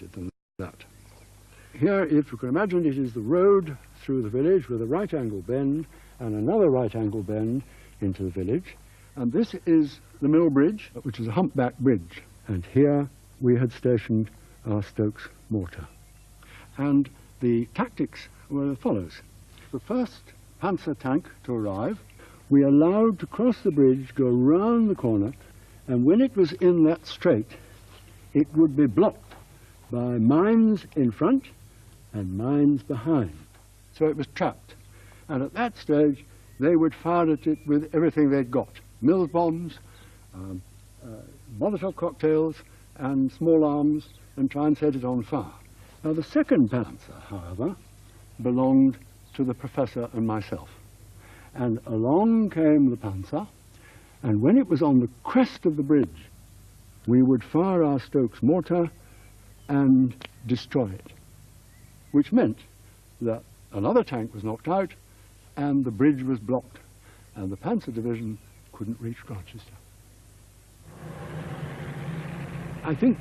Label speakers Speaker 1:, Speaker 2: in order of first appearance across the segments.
Speaker 1: than that. Here, if you can imagine, it is the road through the village with a right-angle bend and another right-angle bend into the village. And this is the mill bridge, which is a humpback bridge. And here we had stationed our Stokes mortar. And the tactics were as follows. The first Panzer tank to arrive, we allowed to cross the bridge, go round the corner, and when it was in that straight, it would be blocked by mines in front and mines behind. So it was trapped. And at that stage, they would fire at it with everything they'd got. Mills bombs, Molotov cocktails, and small arms, and try and set it on fire. Now the second Panzer, however, belonged to the professor and myself. And along came the Panzer, and when it was on the crest of the bridge, we would fire our Stokes mortar and destroy it, which meant that another tank was knocked out and the bridge was blocked, and the Panzer Division couldn't reach Rochester. I think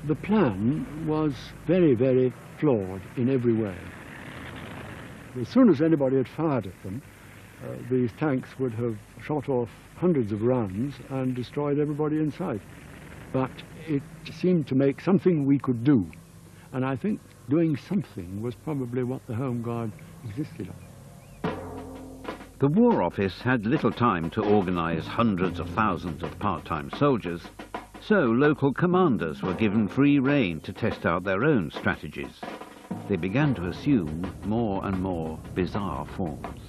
Speaker 1: the plan was very, very flawed in every way. As soon as anybody had fired at them, these tanks would have shot off hundreds of rounds and destroyed everybody in sight. But it seemed to make something we could do. And I think doing something was probably what the Home Guard existed on.
Speaker 2: The War Office had little time to organise hundreds of thousands of part-time soldiers, so local commanders were given free rein to test out their own strategies. They began to assume more and more bizarre forms.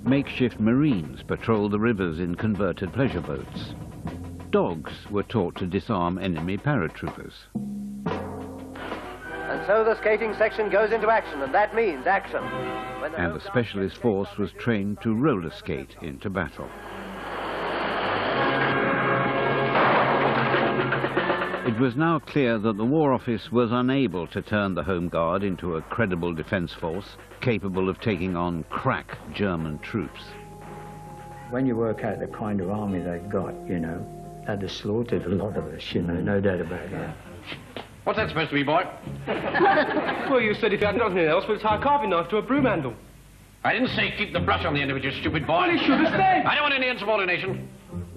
Speaker 2: Makeshift Marines patrolled the rivers in converted pleasure boats. Dogs were taught to disarm enemy paratroopers.
Speaker 3: And so the skating section goes into action, and that means action.
Speaker 2: And the specialist force was trained to roller skate into battle. It was now clear that the War Office was unable to turn the Home Guard into a credible defence force capable of taking on crack German troops.
Speaker 4: When you work out the kind of army they've got, you know, they'd have slaughtered a lot of us, you know, no doubt about that.
Speaker 5: What's that supposed to be, boy?
Speaker 6: Well, you said if you had nothing else, we'd tie a carving knife to a broom handle.
Speaker 5: I didn't say keep the brush on the end of it, you stupid boy.
Speaker 6: Well, he should have stayed.
Speaker 5: I don't want any insubordination.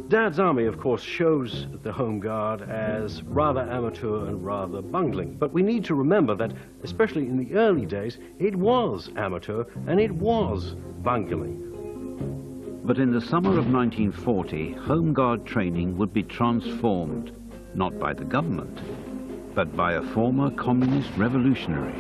Speaker 7: Dad's army, of course, shows the Home Guard as rather amateur and rather bungling. But we need to remember that, especially in the early days, it was amateur and it was bungling.
Speaker 2: But in the summer of 1940, Home Guard training would be transformed, not by the government, but by a former communist revolutionary.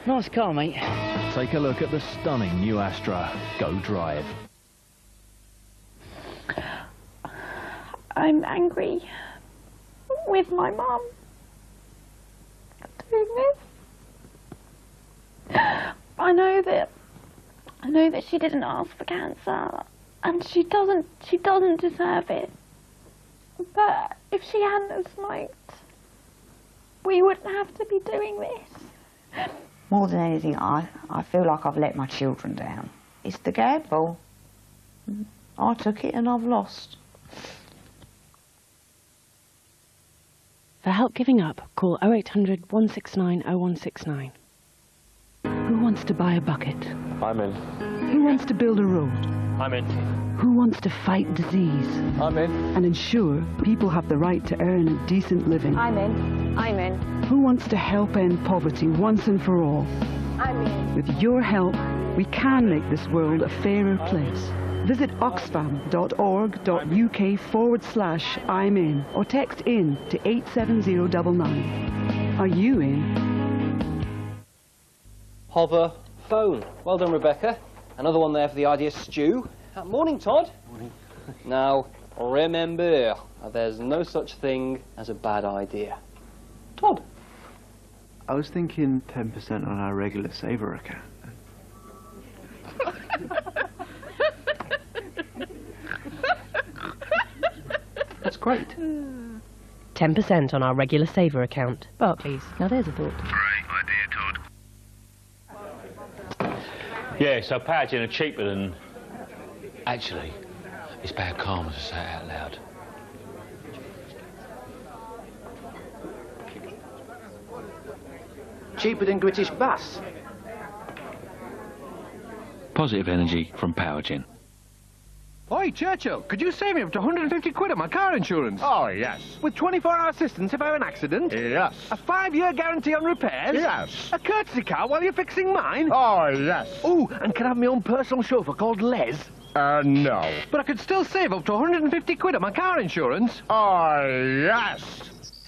Speaker 8: Nice car, mate.
Speaker 9: Take a look at the stunning new Astra. Go drive.
Speaker 10: I'm angry with my mum for doing this. I know that she didn't ask for cancer, and she doesn't deserve it. But if she hadn't smoked, we wouldn't have to be doing this.
Speaker 11: More than anything, I feel like I've let my children down. It's the gamble. I took it and I've lost.
Speaker 12: For help giving up, call 0800 169 0169. Who wants to buy a bucket?
Speaker 13: I'm in.
Speaker 12: Who wants to build a road?
Speaker 13: I'm in.
Speaker 12: Who wants to fight disease?
Speaker 13: I'm in.
Speaker 12: And ensure people have the right to earn a decent living?
Speaker 10: I'm in. I'm in.
Speaker 12: Who wants to help end poverty once and for all?
Speaker 10: I'm in.
Speaker 12: With your help, we can make this world a fairer place. Visit oxfam.org.uk/I'm in or text in to 87099. Are you in?
Speaker 6: Hover phone. Well done, Rebecca. Another one there for the idea stew. Morning, Todd.
Speaker 13: Morning.
Speaker 6: Now, remember, there's no such thing as a bad idea. Todd.
Speaker 13: I was thinking 10% on our regular saver account.
Speaker 6: That's great.
Speaker 14: 10% on our regular saver account. Barclays. Now there's a thought.
Speaker 15: Great idea, Todd.
Speaker 16: Yeah, so Powergen are cheaper than... Actually, it's bad karma to say it out loud.
Speaker 3: Cheaper than British Bus.
Speaker 16: Positive energy from Powergen.
Speaker 17: Oi, Churchill, could you save me up to 150 quid on my car insurance?
Speaker 18: Oh, yes.
Speaker 17: With 24-hour assistance if I have an accident?
Speaker 18: Yes.
Speaker 17: A 5-year guarantee on repairs?
Speaker 18: Yes.
Speaker 17: A courtesy car while you're fixing mine?
Speaker 18: Oh, yes.
Speaker 17: Oh, and can I have my own personal chauffeur called Les?
Speaker 18: No.
Speaker 17: But I could still save up to 150 quid on my car insurance?
Speaker 18: Oh, yes.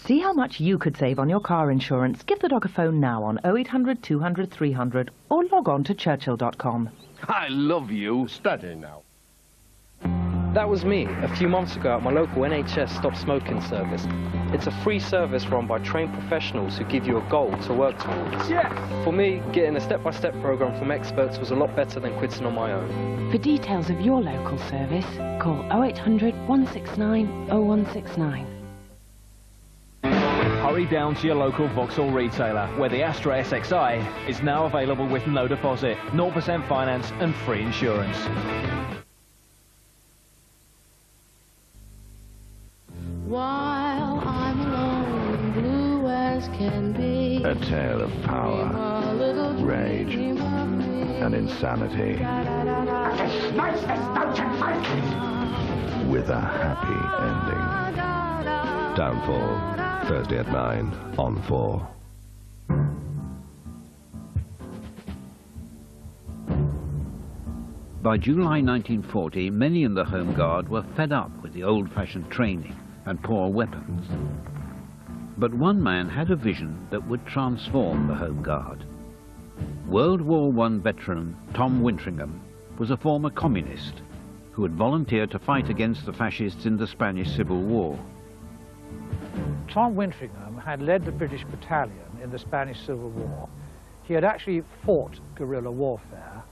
Speaker 14: See how much you could save on your car insurance. Give the dog a phone now on 0800 200 300 or log on to churchill.com.
Speaker 17: I love you.
Speaker 18: Steady now.
Speaker 6: That was me a few months ago at my local NHS Stop Smoking service. It's a free service run by trained professionals who give you a goal to work towards.
Speaker 17: Yes!
Speaker 6: For me, getting a step-by-step program from experts was a lot better than quitting on my own.
Speaker 12: For details of your local service, call 0800 169 0169.
Speaker 9: Hurry down to your local Vauxhall retailer, where the Astra SXI is now available with no deposit, 0% finance and free insurance.
Speaker 19: While I'm alone, blue as can be.
Speaker 20: A tale of power, rage, and insanity. With a happy ending. Downfall, Thursday at 9 on 4.
Speaker 2: By July 1940, many in the Home Guard were fed up with the old-fashioned training and poor weapons. But one man had a vision that would transform the Home Guard. World War I veteran Tom Wintringham was a former communist who had volunteered to fight against the fascists in the Spanish Civil War.
Speaker 21: Tom Wintringham had led the British battalion in the Spanish Civil War. He had actually fought guerrilla warfare,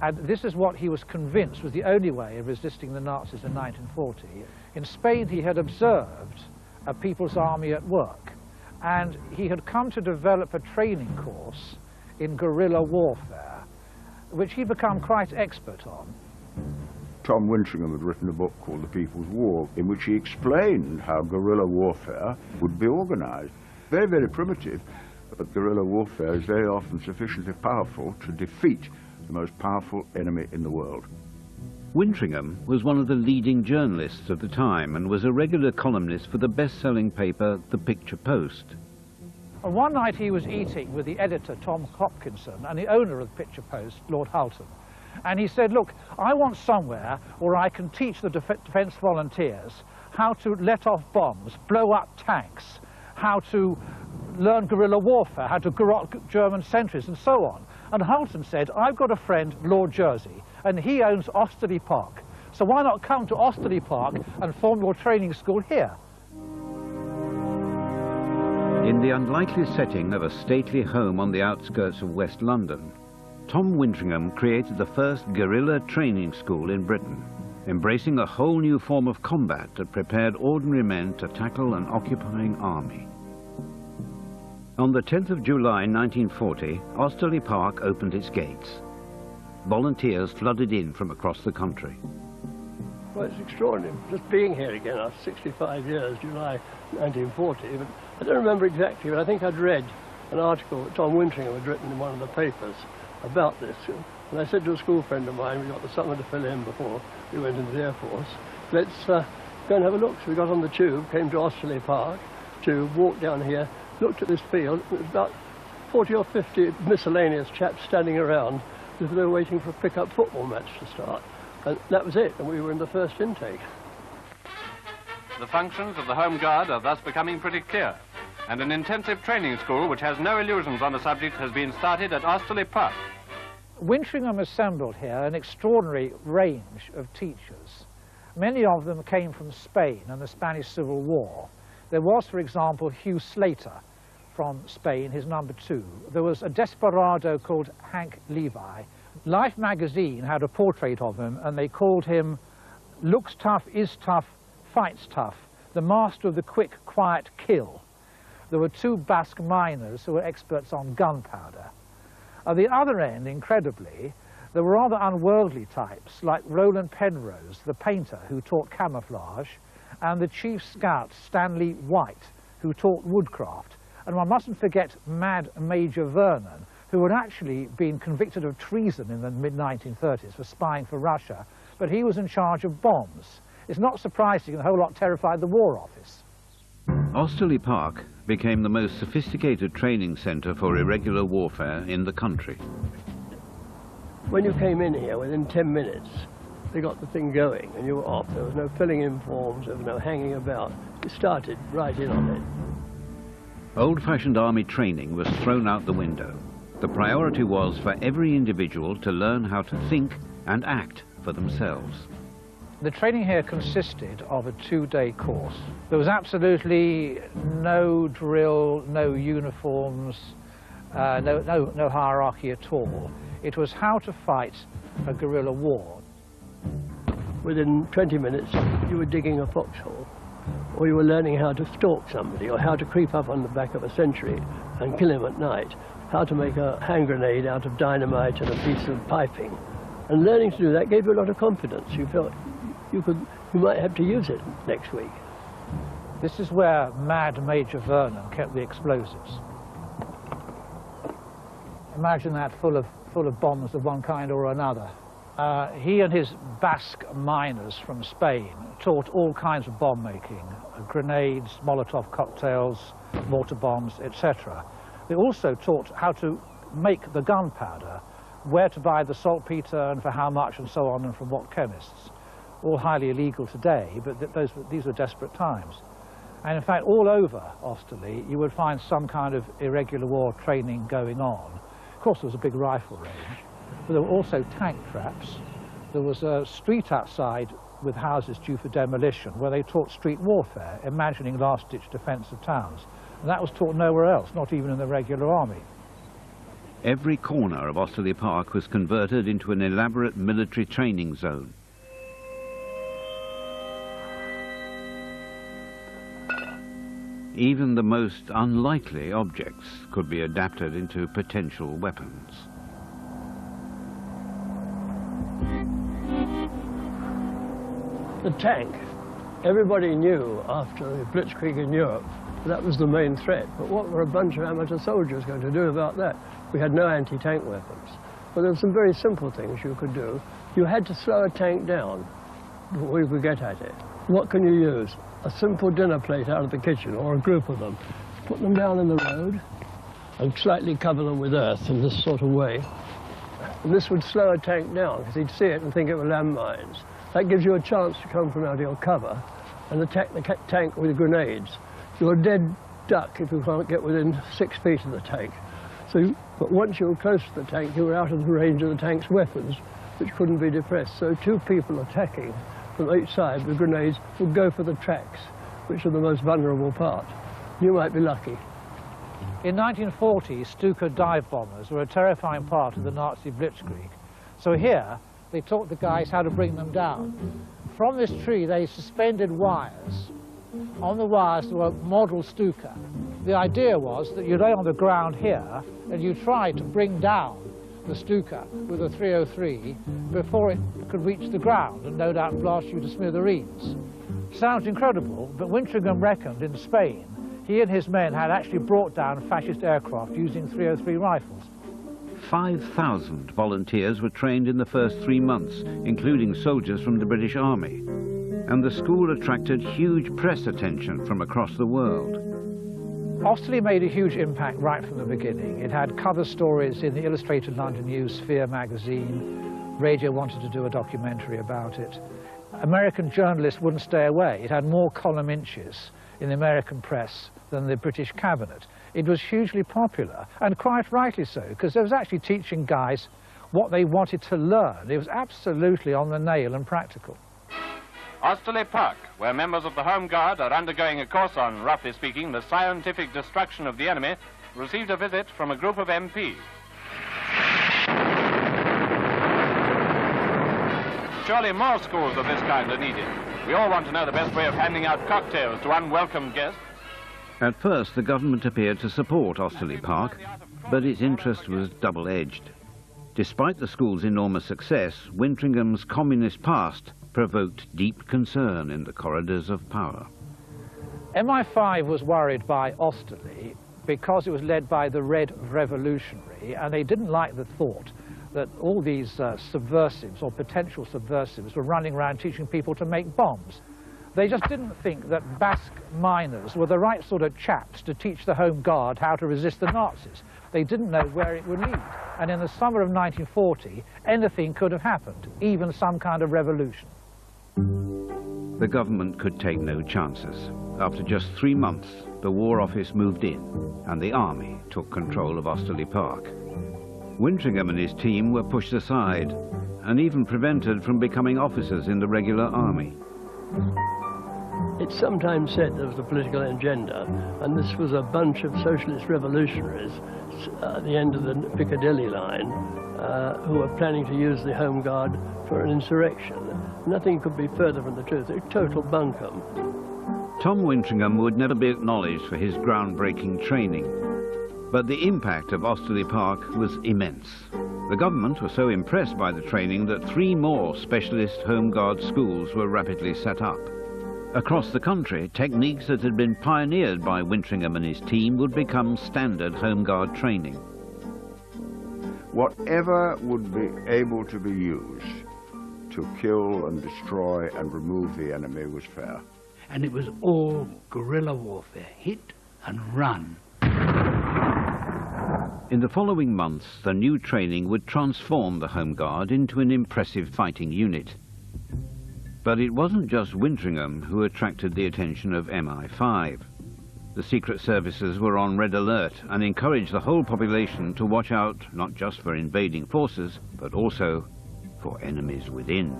Speaker 21: and this is what he was convinced was the only way of resisting the Nazis in 1940. In Spain, he had observed a People's Army at work, and he had come to develop a training course in guerrilla warfare, which he'd become quite expert on.
Speaker 22: Tom Wintringham had written a book called The People's War, in which he explained how guerrilla warfare would be organized. Very, very primitive, but guerrilla warfare is very often sufficiently powerful to defeat the most powerful enemy in the world.
Speaker 2: Wintringham was one of the leading journalists of the time and was a regular columnist for the best-selling paper The Picture Post.
Speaker 21: And one night he was eating with the editor, Tom Hopkinson, and the owner of the Picture Post, Lord Hulton. And he said, look, I want somewhere where I can teach the defence volunteers how to let off bombs, blow up tanks, how to learn guerrilla warfare, how to garrote German sentries, and so on. And Hulton said, I've got a friend, Lord Jersey, and he owns Osterley Park. So why not come to Osterley Park and form your training school here?
Speaker 2: In the unlikely setting of a stately home on the outskirts of West London, Tom Wintringham created the first guerrilla training school in Britain, embracing a whole new form of combat that prepared ordinary men to tackle an occupying army. On the 10th of July 1940, Osterley Park opened its gates. Volunteers flooded in from across the country.
Speaker 23: Well, it's extraordinary, just being here again after 65 years, July 1940. But I don't remember exactly, but I think I'd read an article that Tom Wintringham had written in one of the papers about this. And I said to a school friend of mine, we got the summer to fill in before we went into the Air Force, let's go and have a look. So we got on the tube, came to Osterley Park, to walk down here, looked at this field. There was about 40 or 50 miscellaneous chaps standing around as if they were waiting for a pick-up football match to start. And that was it, and we were in the first intake.
Speaker 5: The functions of the Home Guard are thus becoming pretty clear, and an intensive training school which has no illusions on the subject has been started at Osterley Park.
Speaker 21: Wintringham assembled here an extraordinary range of teachers. Many of them came from Spain and the Spanish Civil War. There was, for example, Hugh Slater from Spain, his number 2. There was a desperado called Hank Levi. Life magazine had a portrait of him, and they called him looks tough, is tough, fights tough, the master of the quick, quiet kill. There were 2 Basque miners who were experts on gunpowder. At the other end, incredibly, there were rather unworldly types like Roland Penrose, the painter who taught camouflage, and the chief scout Stanley White, who taught woodcraft. And one mustn't forget Mad Major Vernon, who had actually been convicted of treason in the mid-1930s for spying for Russia, but he was in charge of bombs. It's not surprising the whole lot terrified the War Office.
Speaker 2: Osterley Park became the most sophisticated training centre for irregular warfare in the country.
Speaker 23: When you came in here, within 10 minutes, they got the thing going and you were off. There was no filling in forms, there was no hanging about. You started right in on it.
Speaker 2: Old-fashioned army training was thrown out the window. The priority was for every individual to learn how to think and act for themselves.
Speaker 21: The training here consisted of a 2-day course. There was absolutely no drill, no uniforms, no hierarchy at all. It was how to fight a guerrilla war.
Speaker 23: Within 20 minutes, you were digging a foxhole, or you were learning how to stalk somebody, or how to creep up on the back of a sentry and kill him at night, how to make a hand grenade out of dynamite and a piece of piping. And learning to do that gave you a lot of confidence. You felt you might have to use it next week.
Speaker 21: This is where Mad Major Vernon kept the explosives. Imagine that full of bombs of one kind or another. He and his Basque miners from Spain taught all kinds of bomb making, grenades, Molotov cocktails, mortar bombs, etc. They also taught how to make the gunpowder, where to buy the saltpeter and for how much and so on, and from what chemists. All highly illegal today, but these were desperate times. And in fact, all over Osterley, you would find some kind of irregular war training going on. Of course, there was a big rifle range, but there were also tank traps. There was a street outside with houses due for demolition where they taught street warfare, imagining last-ditch defence of towns. And that was taught nowhere else, not even in the regular army.
Speaker 2: Every corner of Osterley Park was converted into an elaborate military training zone. Even the most unlikely objects could be adapted into potential weapons.
Speaker 23: The tank. Everybody knew after the Blitzkrieg in Europe that was the main threat. But what were a bunch of amateur soldiers going to do about that? We had no anti-tank weapons. But there were some very simple things you could do. You had to slow a tank down before you could get at it. What can you use? A simple dinner plate out of the kitchen, or a group of them. Put them down in the road and slightly cover them with earth in this sort of way. And this would slow a tank down, because he'd see it and think it were landmines. That gives you a chance to come from out of your cover and attack the tank with grenades. You're a dead duck if you can't get within 6 feet of the tank. But once you were close to the tank, you were out of the range of the tank's weapons, which couldn't be depressed. So 2 people attacking from each side with grenades would go for the tracks, which are the most vulnerable part. You might be lucky.
Speaker 21: In 1940, Stuka dive bombers were a terrifying part of the Nazi Blitzkrieg. So here, they taught the guys how to bring them down. From this tree, they suspended wires. On the wires, there were model Stuka. The idea was that you lay on the ground here, and you try to bring down the Stuka with a 303 before it could reach the ground and no doubt blast you to smithereens. Sounds incredible, but Wintringham reckoned in Spain he and his men had actually brought down fascist aircraft using 303 rifles.
Speaker 2: 5,000 volunteers were trained in the first 3 months, including soldiers from the British Army. And the school attracted huge press attention from across the world.
Speaker 21: Osterley made a huge impact right from the beginning. It had cover stories in the Illustrated London News, Sphere magazine. Radio wanted to do a documentary about it. American journalists wouldn't stay away. It had more column inches in the American press than the British cabinet. It was hugely popular, and quite rightly so, because it was actually teaching guys what they wanted to learn. It was absolutely on the nail and practical.
Speaker 5: Osterley Park, where members of the Home Guard are undergoing a course on, roughly speaking, the scientific destruction of the enemy, received a visit from a group of MPs. Surely more schools of this kind are needed. We all want to know the best way of handing out cocktails to unwelcome guests.
Speaker 2: At first, the government appeared to support Osterley Park, but its interest was double-edged. Despite the school's enormous success, Wintringham's communist past provoked deep concern in the corridors of power.
Speaker 21: MI5 was worried by Osterley because it was led by the Red Revolutionary, and they didn't like the thought that all these subversives or potential subversives were running around teaching people to make bombs. They just didn't think that Basque miners were the right sort of chaps to teach the Home Guard how to resist the Nazis. They didn't know where it would lead. And in the summer of 1940, anything could have happened, even some kind of revolution.
Speaker 2: The government could take no chances. After just 3 months, the War Office moved in, and the army took control of Osterley Park. Wintringham and his team were pushed aside, and even prevented from becoming officers in the regular army.
Speaker 23: It's sometimes said there was a political agenda, and this was a bunch of socialist revolutionaries at the end of the Piccadilly line who were planning to use the Home Guard for an insurrection. Nothing could be further from the truth. A total bunkum.
Speaker 2: Tom Wintringham would never be acknowledged for his groundbreaking training, but the impact of Osterley Park was immense. The government was so impressed by the training that 3 more specialist Home Guard schools were rapidly set up. Across the country, techniques that had been pioneered by Wintringham and his team would become standard Home Guard training.
Speaker 22: Whatever would be able to be used to kill and destroy and remove the enemy was fair.
Speaker 8: And it was all guerrilla warfare, hit and run.
Speaker 2: In the following months, the new training would transform the Home Guard into an impressive fighting unit. But it wasn't just Wintringham who attracted the attention of MI5. The secret services were on red alert and encouraged the whole population to watch out not just for invading forces, but also for enemies within.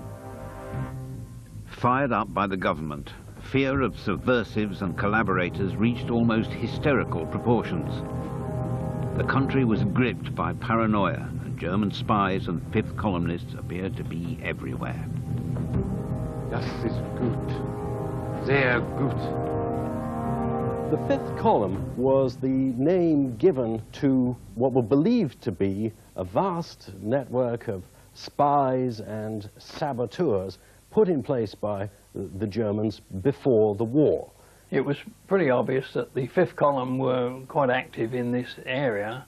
Speaker 2: Fired up by the government, fear of subversives and collaborators reached almost hysterical proportions. The country was gripped by paranoia, and German spies and fifth columnists appeared to be everywhere.
Speaker 1: Das ist gut. Sehr gut.
Speaker 4: The fifth column was the name given to what were believed to be a vast network of spies and saboteurs put in place by the Germans before the war.
Speaker 23: It was pretty obvious that the fifth column were quite active in this area,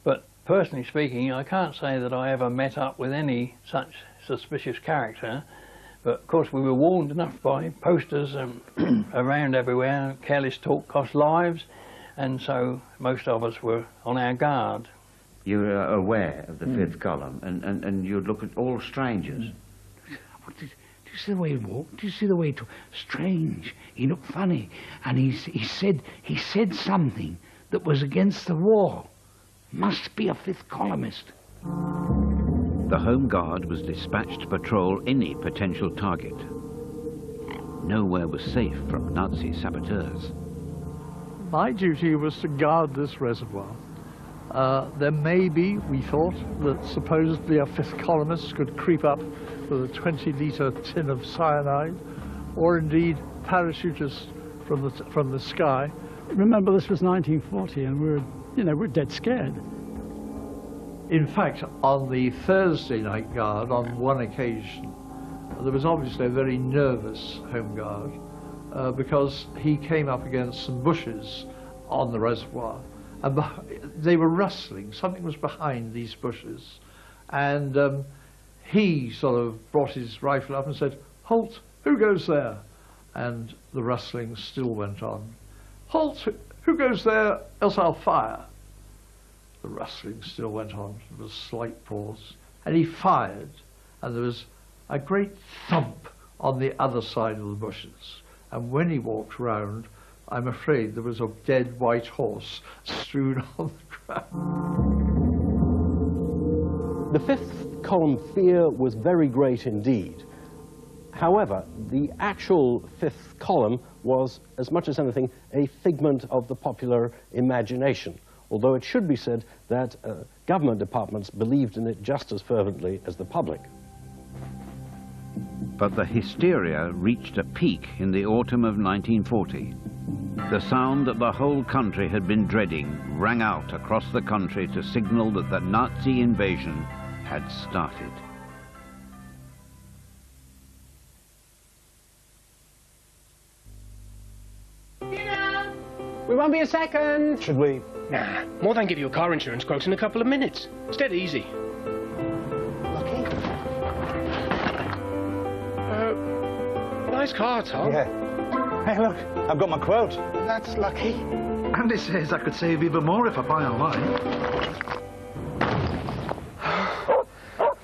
Speaker 23: but personally speaking, I can't say that I ever met up with any such suspicious character. But of course we were warned enough by posters around everywhere, careless talk costs lives, and so most of us were on our guard.
Speaker 1: You were aware of the fifth column, and you'd look at all strangers.
Speaker 8: Do you see the way he walked? Do you see the way he talked? Strange. He looked funny, and he said something that was against the war. Must be a fifth columnist.
Speaker 2: The Home Guard was dispatched to patrol any potential target. Nowhere was safe from Nazi saboteurs.
Speaker 21: My duty was to guard this reservoir. There may be, we thought, that supposedly a fifth columnist could creep up with a 20-litre tin of cyanide, or indeed parachutists from the sky.
Speaker 7: Remember, this was 1940, and we're dead scared.
Speaker 21: In fact, on the Thursday night guard, on one occasion, there was obviously a very nervous Home Guard because he came up against some bushes on the reservoir, and they were rustling. Something was behind these bushes, and he sort of brought his rifle up and said, "Halt, who goes there?" And the rustling still went on. "Halt, who goes there, else I'll fire." The rustling still went on. There was a slight pause, and he fired, and there was a great thump on the other side of the bushes. And when he walked round, I'm afraid there was a dead white horse strewn on the ground.
Speaker 4: The fifth column fear was very great indeed. However, the actual fifth column was, as much as anything, a figment of the popular imagination, although it should be said that government departments believed in it just as fervently as the public.
Speaker 2: But the hysteria reached a peak in the autumn of 1940. The sound that the whole country had been dreading rang out across the country to signal that the Nazi invasion had started.
Speaker 10: We won't be a second.
Speaker 17: Should we?
Speaker 10: Nah, more than give you a car insurance quote in a couple of minutes. It's dead easy. Lucky? Nice car, Tom.
Speaker 17: Yeah. Hey, look, I've got my quote.
Speaker 10: That's lucky.
Speaker 17: And it says I could save even more if I buy online.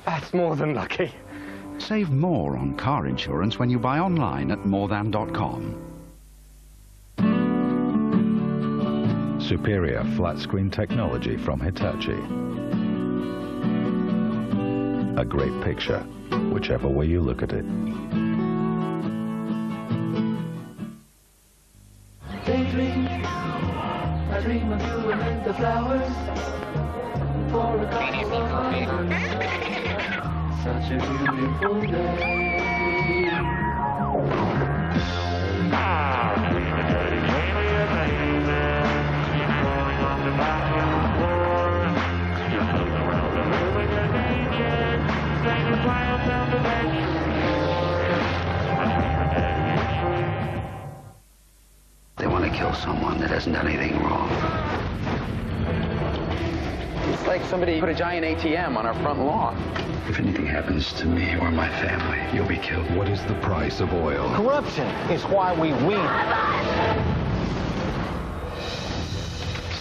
Speaker 10: That's more than lucky.
Speaker 11: Save more on car insurance when you buy online at morethan.com.
Speaker 20: Superior flat screen technology from Hitachi. A great picture, whichever way you look at it.
Speaker 19: Daydream, I dream of you amid the flowers. For a couple of hours, such a beautiful day.
Speaker 13: They want to kill someone that hasn't done anything wrong.
Speaker 24: It's like somebody put a giant ATM on our front lawn.
Speaker 13: If anything happens to me or my family, you'll be killed.
Speaker 20: What is the price of oil?
Speaker 17: Corruption is why we win.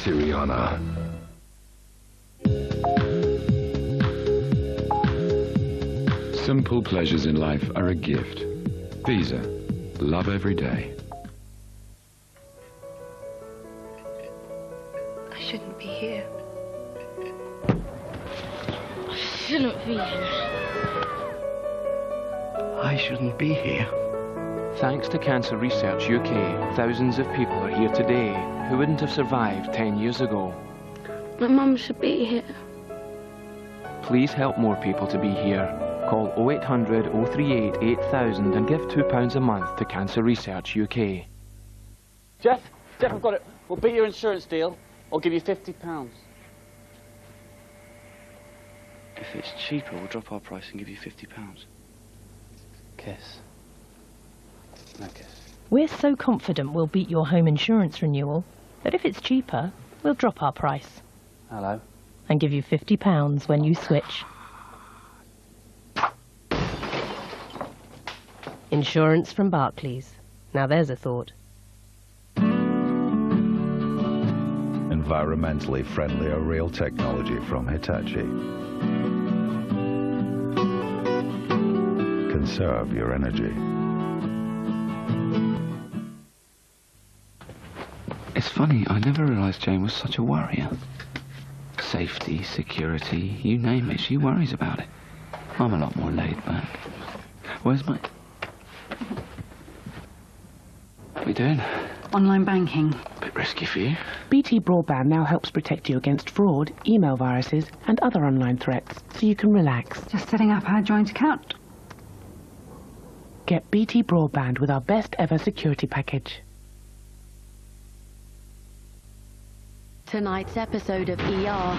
Speaker 20: Syriana.
Speaker 25: Simple pleasures in life are a gift. Visa. Love every day.
Speaker 19: I shouldn't be here. I shouldn't be here.
Speaker 10: I shouldn't be here. Thanks to Cancer Research UK, thousands of people are here today who wouldn't have survived 10 years ago.
Speaker 19: My mum should be here.
Speaker 10: Please help more people to be here. Call 0800 038 8000 and give £2 a month to Cancer Research UK.
Speaker 26: Jeff, I've got it. We'll beat your insurance deal. I'll give you £50.
Speaker 6: If it's cheaper, we'll drop our price and give you £50. Kiss. No kiss.
Speaker 14: We're so confident we'll beat your home insurance renewal that if it's cheaper, we'll drop our price.
Speaker 6: Hello.
Speaker 14: And give you £50 when you switch. Insurance from Barclays. Now there's a thought.
Speaker 20: Environmentally friendly O'Reilly technology from Hitachi. Conserve your energy.
Speaker 6: It's funny, I never realised Jane was such a worrier. Safety, security, you name it, she worries about it. I'm a lot more laid back. Where's my... What are you doing?
Speaker 27: Online banking.
Speaker 6: Bit risky for you.
Speaker 27: BT Broadband now helps protect you against fraud, email viruses, and other online threats, so you can relax. Just setting up our joint account. Get BT Broadband with our best ever security package.
Speaker 19: Tonight's episode of ER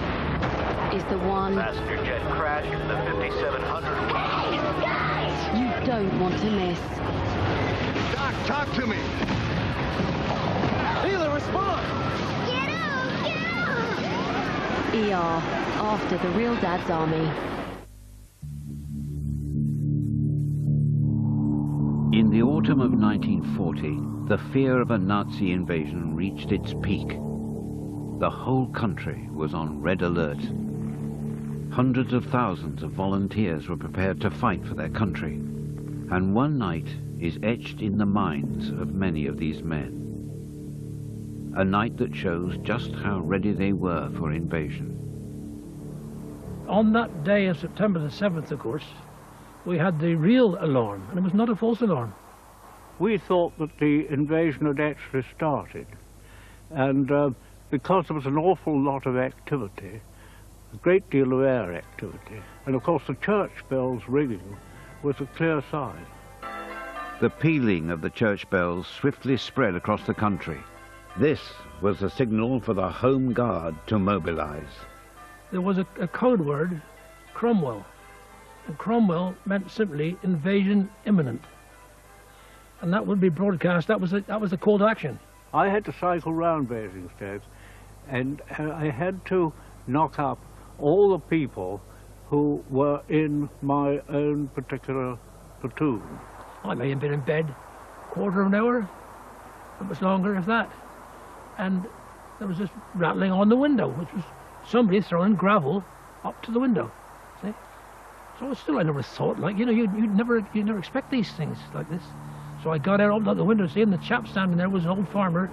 Speaker 19: is the one
Speaker 3: Passenger jet crash, the 5700.
Speaker 19: Guys! You don't want to miss.
Speaker 18: Doc, talk to me.
Speaker 19: Healer, respond! Get out! ER, after the Real Dad's Army.
Speaker 2: In the autumn of 1940, the fear of a Nazi invasion reached its peak. The whole country was on red alert. Hundreds of thousands of volunteers were prepared to fight for their country, and one night is etched in the minds of many of these men. A night that shows just how ready they were for invasion.
Speaker 7: On that day of September the 7th, of course,
Speaker 5: we had the real alarm, and it was not a false alarm.
Speaker 9: We thought that the invasion had actually started, and because there was an awful lot of activity, a great deal of air activity, and of course the church bells ringing was a clear sign.
Speaker 2: The pealing of the church bells swiftly spread across the country. This was the signal for the Home Guard to mobilize.
Speaker 5: There was a code word, Cromwell, and Cromwell meant simply invasion imminent. And that would be broadcast, that was the call to action.
Speaker 9: I had to cycle round Basingstoke, and I had to knock up all the people who were in my own particular platoon.
Speaker 5: I may have been in bed a quarter of an hour, it was longer if that. And there was this rattling on the window, which was somebody throwing gravel up to the window. See? So still I never thought, like, you know, you never expect these things like this. So I got out, opened up the window, see, and the chap standing there was an old farmer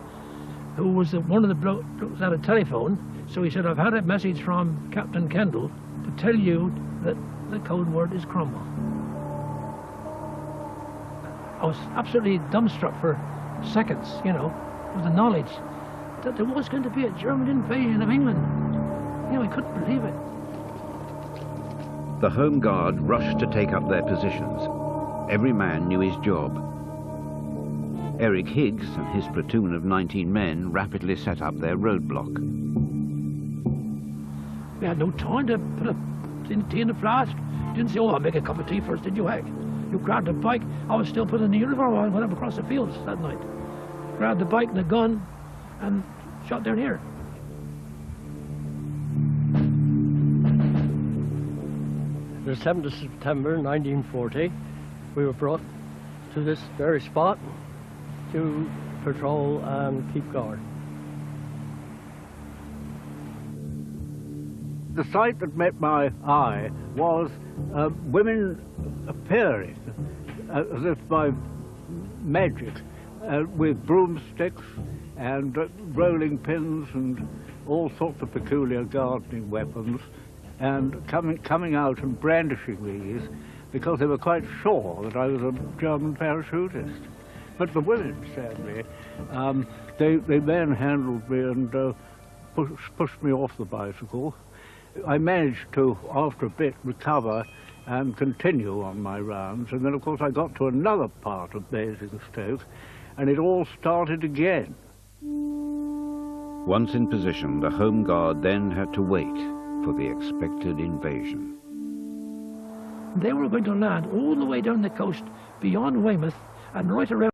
Speaker 5: who was one of the blokes who had a telephone. So he said, I've had a message from Captain Kendall to tell you that the code word is Cromwell. I was absolutely dumbstruck for seconds, you know, with the knowledge that there was going to be a German invasion of England. You know, I couldn't believe it.
Speaker 2: The Home Guard rushed to take up their positions. Every man knew his job. Eric Higgs and his platoon of 19 men rapidly set up their roadblock.
Speaker 5: We had no time to put a tea in the flask. You didn't say, oh, I'll make a cup of tea first, did you, Hank? You grabbed a bike. I was still putting the uniform on and went up across the fields that night. Grabbed the bike and the gun and shot down here.
Speaker 12: The 7th of September 1940, we were brought to this very spot to patrol and keep guard.
Speaker 9: The sight that met my eye was women appearing as if by magic with broomsticks and rolling pins and all sorts of peculiar gardening weapons, and coming out and brandishing these because they were quite sure that I was a German parachutist. But the women, sadly, they manhandled me and pushed me off the bicycle. I managed to, after a bit, recover and continue on my rounds, and then of course I got to another part of Basingstoke, and it all started again.
Speaker 2: Once in position, the Home Guard then had to wait for the expected invasion.
Speaker 5: They were going to land all the way down the coast beyond Weymouth and right around